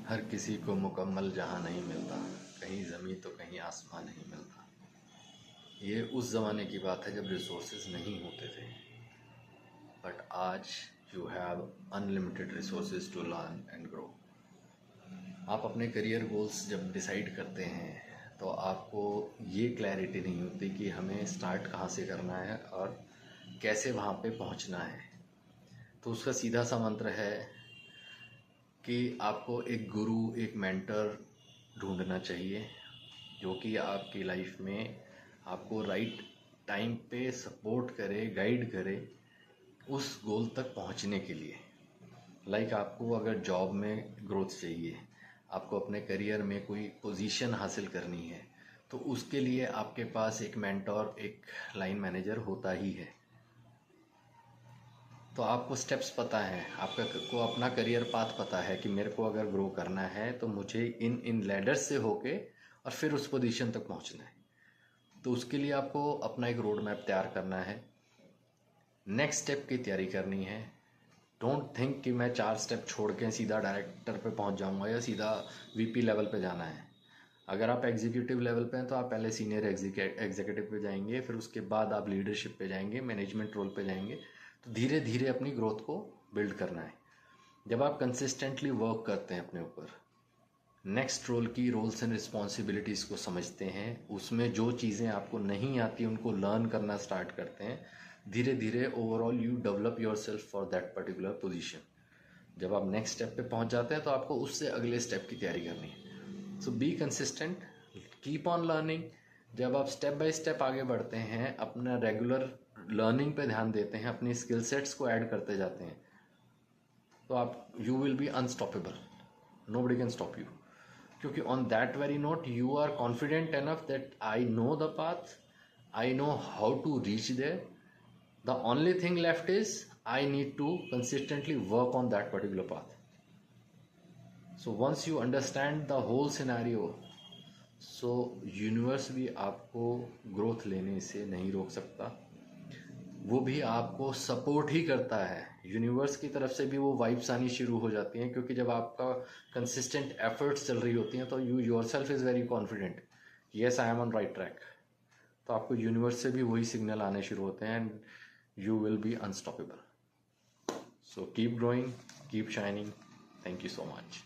हर किसी को मुकम्मल जहाँ नहीं मिलता, कहीं ज़मीं तो कहीं आसमान नहीं मिलता। ये उस ज़माने की बात है जब रिसोर्सेज नहीं होते थे, बट आज you have unlimited resources to learn and grow. आप अपने करियर गोल्स जब डिसाइड करते हैं तो आपको ये क्लैरिटी नहीं होती कि हमें स्टार्ट कहाँ से करना है और कैसे वहाँ पे पहुँचना है। तो उसका सीधा सा मंत्र है कि आपको एक गुरु, एक मेंटर ढूंढना चाहिए जो कि आपकी लाइफ में आपको राइट टाइम पे सपोर्ट करे, गाइड करे उस गोल तक पहुंचने के लिए। लाइक आपको अगर जॉब में ग्रोथ चाहिए, आपको अपने करियर में कोई पोजीशन हासिल करनी है, तो उसके लिए आपके पास एक मेंटोर, एक लाइन मैनेजर होता ही है। तो आपको स्टेप्स पता है, आपका को अपना करियर पाथ पता है कि मेरे को अगर ग्रो करना है तो मुझे इन इन लैडर्स से होके और फिर उस पोजीशन तक पहुंचना है। तो उसके लिए आपको अपना एक रोड मैप तैयार करना है, नेक्स्ट स्टेप की तैयारी करनी है। डोंट थिंक कि मैं 4 स्टेप छोड़ के सीधा डायरेक्टर पे पहुंच जाऊंगा या सीधा वीपी लेवल पे जाना है। अगर आप एग्जीक्यूटिव लेवल पे हैं तो आप पहले सीनियर एग्जीक्यूटिव पे जाएंगे, फिर उसके बाद आप लीडरशिप पे जाएंगे, मैनेजमेंट रोल पे जाएंगे। तो धीरे धीरे अपनी ग्रोथ को बिल्ड करना है। जब आप कंसिस्टेंटली वर्क करते हैं अपने ऊपर, नेक्स्ट रोल की रोल्स एंड रिस्पॉन्सिबिलिटीज़ को समझते हैं, उसमें जो चीज़ें आपको नहीं आती उनको लर्न करना स्टार्ट करते हैं, धीरे धीरे overall you develop your self for that particular position. जब आप नेक्स्ट स्टेप पे पहुंच जाते हैं तो आपको उससे अगले स्टेप की तैयारी करनी है। So be consistent, keep on learning. जब आप स्टेप बाय स्टेप आगे बढ़ते हैं, अपना रेगुलर लर्निंग पे ध्यान देते हैं, अपनी स्किल सेट्स को ऐड करते जाते हैं, तो आप you will be unstoppable. Nobody can stop you, क्योंकि on that very note you are confident enough that I know the path, I know how to reach there. The only thing left is I need to consistently work on that particular path. So once you understand the whole scenario, so universe भी आपको growth लेने से नहीं रोक सकता, वो भी आपको सपोर्ट ही करता है। यूनिवर्स की तरफ से भी वो वाइब्स आनी शुरू हो जाती हैं, क्योंकि जब आपका कंसिस्टेंट एफर्ट्स चल रही होती हैं तो you yourself is very confident, yes I am on right track. तो आपको यूनिवर्स से भी वही सिग्नल आने शुरू होते हैं and you will be unstoppable. So keep growing, keep shining. Thank you so much.